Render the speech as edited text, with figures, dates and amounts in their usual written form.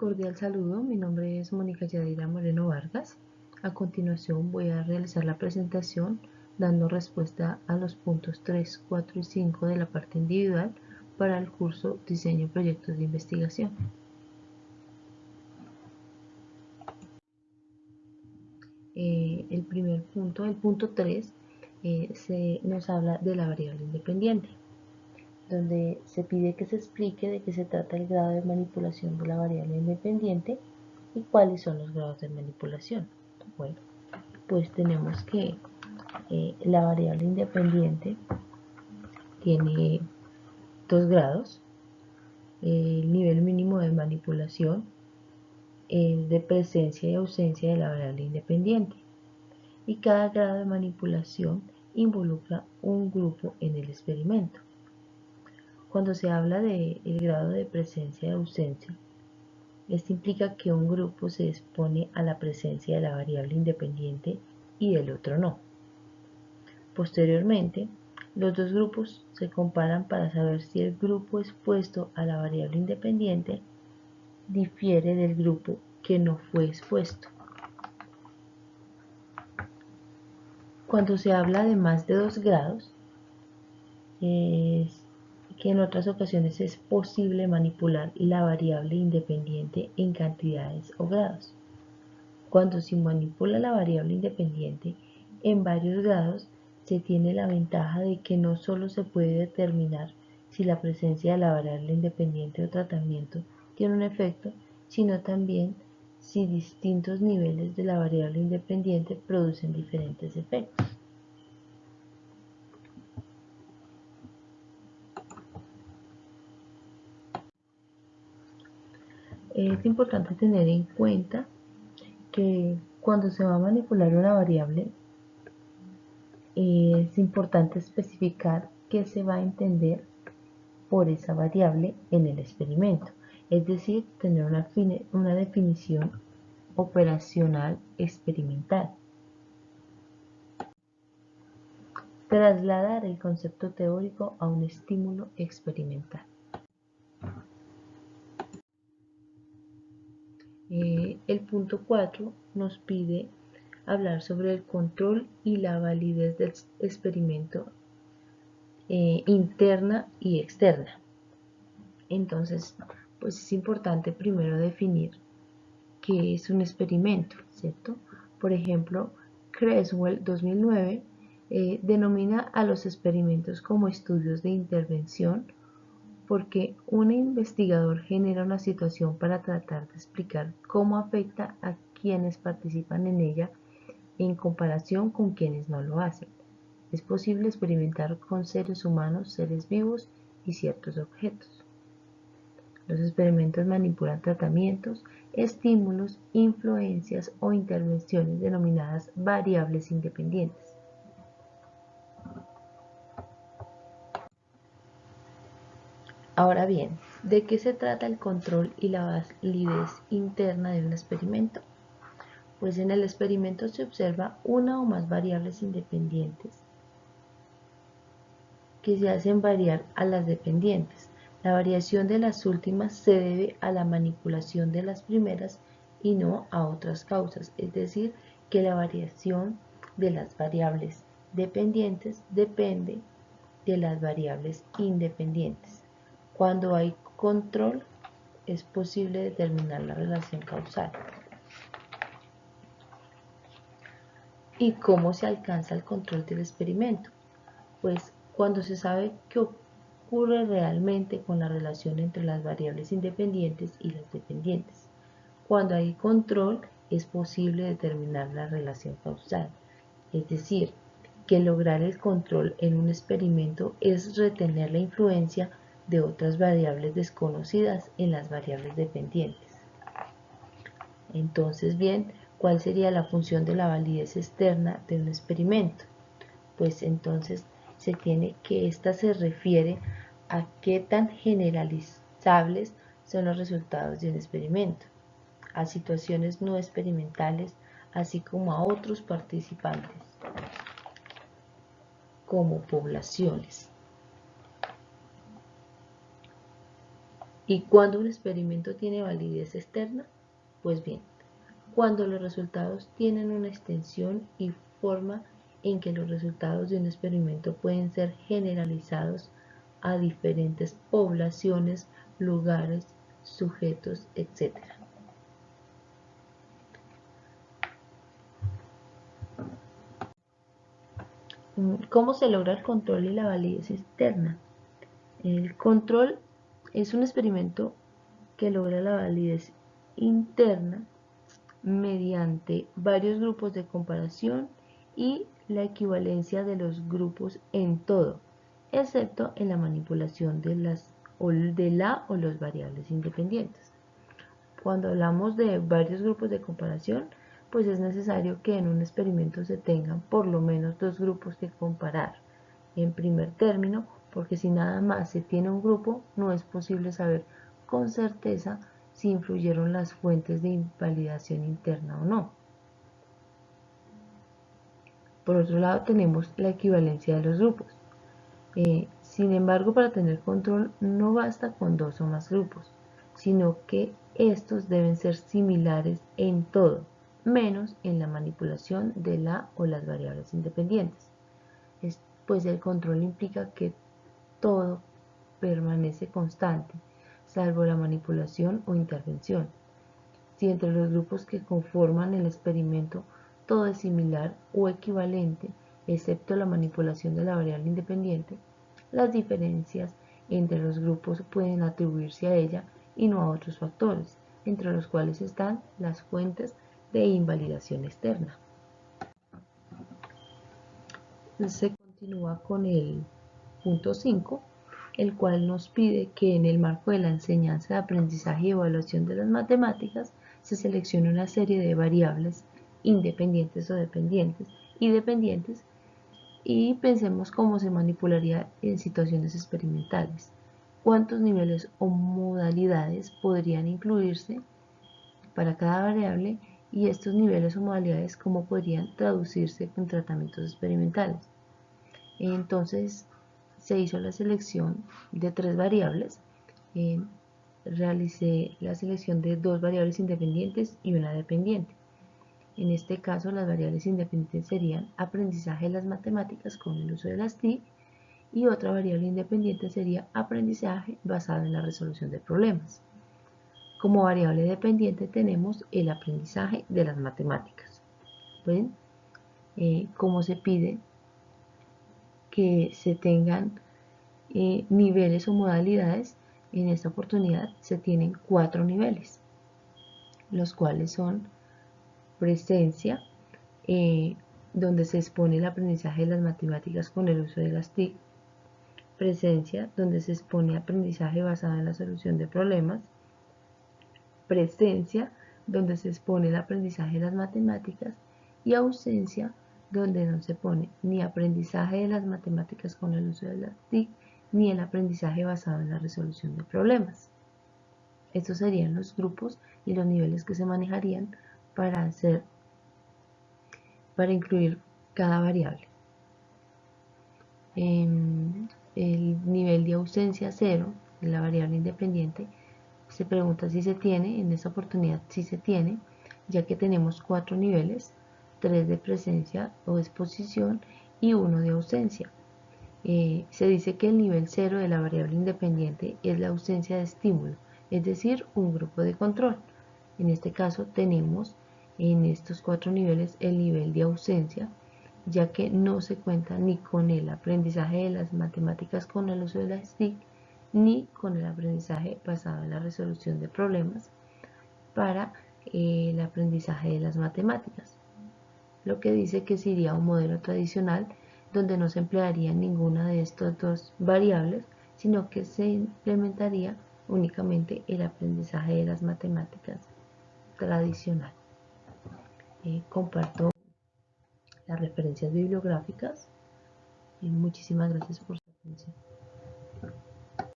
Cordial saludo, mi nombre es Mónica Yadira Moreno Vargas. A continuación voy a realizar la presentación dando respuesta a los puntos 3, 4 y 5 de la parte individual para el curso Diseño y Proyectos de Investigación. El primer punto, el punto 3, nos habla de la variable independiente, donde se pide que se explique de qué se trata el grado de manipulación de la variable independiente y cuáles son los grados de manipulación. Bueno, pues tenemos que la variable independiente tiene dos grados: el nivel mínimo de manipulación, el de presencia y ausencia de la variable independiente, y cada grado de manipulación involucra un grupo en el experimento. Cuando se habla del grado de presencia y ausencia, esto implica que un grupo se expone a la presencia de la variable independiente y el otro no. Posteriormente, los dos grupos se comparan para saber si el grupo expuesto a la variable independiente difiere del grupo que no fue expuesto. Cuando se habla de más de 2 grados, es que en otras ocasiones es posible manipular la variable independiente en cantidades o grados. Cuando se manipula la variable independiente en varios grados, se tiene la ventaja de que no solo se puede determinar si la presencia de la variable independiente o tratamiento tiene un efecto, sino también si distintos niveles de la variable independiente producen diferentes efectos. Es importante tener en cuenta que cuando se va a manipular una variable, es importante especificar qué se va a entender por esa variable en el experimento, es decir, tener una definición operacional experimental. Trasladar el concepto teórico a un estímulo experimental. El punto 4 nos pide hablar sobre el control y la validez del experimento interna y externa. Entonces, pues es importante primero definir qué es un experimento, ¿cierto? Por ejemplo, Creswell 2009 denomina a los experimentos como estudios de intervención porque un investigador genera una situación para tratar de explicar cómo afecta a quienes participan en ella en comparación con quienes no lo hacen. Es posible experimentar con seres humanos, seres vivos y ciertos objetos. Los experimentos manipulan tratamientos, estímulos, influencias o intervenciones denominadas variables independientes. Ahora bien, ¿de qué se trata el control y la validez interna de un experimento? Pues en el experimento se observa una o más variables independientes que se hacen variar a las dependientes. La variación de las últimas se debe a la manipulación de las primeras y no a otras causas, es decir, que la variación de las variables dependientes depende de las variables independientes. Cuando hay control, es posible determinar la relación causal. ¿Y cómo se alcanza el control del experimento? Pues cuando se sabe qué ocurre realmente con la relación entre las variables independientes y las dependientes. Cuando hay control, es posible determinar la relación causal, es decir, que lograr el control en un experimento es retener la influencia de otras variables desconocidas en las variables dependientes. Entonces, bien, ¿cuál sería la función de la validez externa de un experimento? Pues entonces se tiene que esta se refiere a qué tan generalizables son los resultados de un experimento, a situaciones no experimentales, así como a otros participantes, como poblaciones. ¿Y cuándo un experimento tiene validez externa? Pues bien, cuando los resultados tienen una extensión y forma en que los resultados de un experimento pueden ser generalizados a diferentes poblaciones, lugares, sujetos, etc. ¿Cómo se logra el control y la validez externa? El control es un experimento que logra la validez interna mediante varios grupos de comparación y la equivalencia de los grupos en todo, excepto en la manipulación de la o los variables independientes. Cuando hablamos de varios grupos de comparación, pues es necesario que en un experimento se tengan por lo menos dos grupos que comparar. En primer término, porque si nada más se tiene un grupo, no es posible saber con certeza si influyeron las fuentes de invalidación interna o no. Por otro lado, tenemos la equivalencia de los grupos. Sin embargo, para tener control no basta con dos o más grupos, sino que estos deben ser similares en todo, menos en la manipulación de la o las variables independientes. Pues el control implica que todo permanece constante, salvo la manipulación o intervención. Si entre los grupos que conforman el experimento todo es similar o equivalente, excepto la manipulación de la variable independiente, las diferencias entre los grupos pueden atribuirse a ella y no a otros factores, entre los cuales están las fuentes de invalidación externa. Se continúa con el punto 5, el cual nos pide que en el marco de la enseñanza de aprendizaje y evaluación de las matemáticas se seleccione una serie de variables independientes o dependientes y dependientes y pensemos cómo se manipularía en situaciones experimentales. ¿Cuántos niveles o modalidades podrían incluirse para cada variable y estos niveles o modalidades cómo podrían traducirse con tratamientos experimentales? Entonces se hizo la selección de 3 variables. Realicé la selección de 2 variables independientes y una dependiente. En este caso, las variables independientes serían aprendizaje de las matemáticas con el uso de las TIC y otra variable independiente sería aprendizaje basado en la resolución de problemas. Como variable dependiente tenemos el aprendizaje de las matemáticas. ¿Ven? Como se pide que se tengan niveles o modalidades, en esta oportunidad se tienen 4 niveles, los cuales son presencia, donde se expone el aprendizaje de las matemáticas con el uso de las TIC, presencia, donde se expone aprendizaje basado en la solución de problemas, presencia, donde se expone el aprendizaje de las matemáticas, y ausencia, donde no se pone ni aprendizaje de las matemáticas con el uso de las TIC, ni el aprendizaje basado en la resolución de problemas. Estos serían los grupos y los niveles que se manejarían para incluir cada variable. El nivel de ausencia 0 de la variable independiente se pregunta si se tiene. En esta oportunidad sí se tiene, ya que tenemos 4 niveles, 3 de presencia o exposición y 1 de ausencia. Se dice que el nivel 0 de la variable independiente es la ausencia de estímulo, es decir, un grupo de control. En este caso tenemos en estos 4 niveles el nivel de ausencia, ya que no se cuenta ni con el aprendizaje de las matemáticas con el uso de las TIC, ni con el aprendizaje basado en la resolución de problemas para el aprendizaje de las matemáticas, lo que dice que sería un modelo tradicional donde no se emplearía ninguna de estas dos variables, sino que se implementaría únicamente el aprendizaje de las matemáticas tradicional. Comparto las referencias bibliográficas y muchísimas gracias por su atención.